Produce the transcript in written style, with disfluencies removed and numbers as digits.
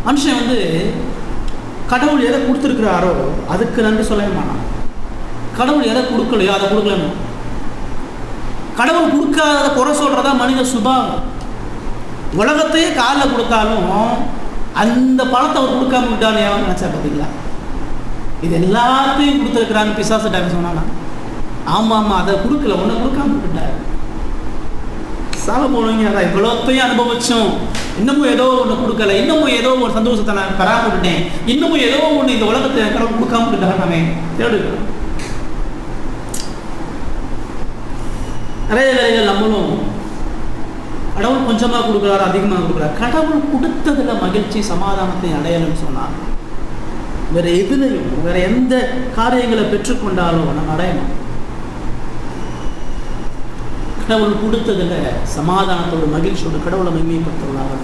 மனுஷன் வந்து கடவுள் எதை கொடுத்துருக்கிறாரோ அதுக்கு நன்றி சொல்லவே மாட்டான். கடவுள் எதை கொடுக்கலையோ அதை கொடுக்கலன்னு. கடவுள் கொடுக்காத குறை சொல்கிறதா மனித சுபாவம். உலகத்தையே காலில் கொடுத்தாலும் அந்த பழத்தை அவர் கொடுக்காம விட்டான்னு ஏன் நினச்சா பார்த்தீங்களா? இது எல்லாத்தையும் கொடுத்துருக்குறான்னு பிசாசு டைம் சொன்னானா? ஆமாம், அதை கொடுக்கல, ஒன்றை கொடுக்காம விட்டார். சாலமோனுங்க அதான் இவ்வளோத்தையும் அனுபவிச்சோம், இன்னமும் ஏதோ ஒன்று கொடுக்கல, இன்னமும் ஏதோ ஒரு சந்தோஷத்தை நான் பெறாம விட்டேன், இன்னமும் ஏதோ ஒன்று இந்த உலகத்தை கடவுள் கொடுக்காம விட்டார். நானே தேடுகிறோம். நிறைய வேலைகள் நம்மளும் கடவுள் கொஞ்சமாக கொடுக்குறாரு, அதிகமாக கொடுக்குறாரு. கடவுள் கொடுத்ததில் மகிழ்ச்சி சமாதானத்தை அடையணும்னு சொன்னார். வேற எதுலையும் வேற எந்த காரியங்களை பெற்றுக்கொண்டாலும் நம்ம அடையணும். கடவுள் கொடுத்ததில் சமாதானத்தோடு மகிழ்ச்சியோடு கடவுளை மகிமைப்படுத்துவதாக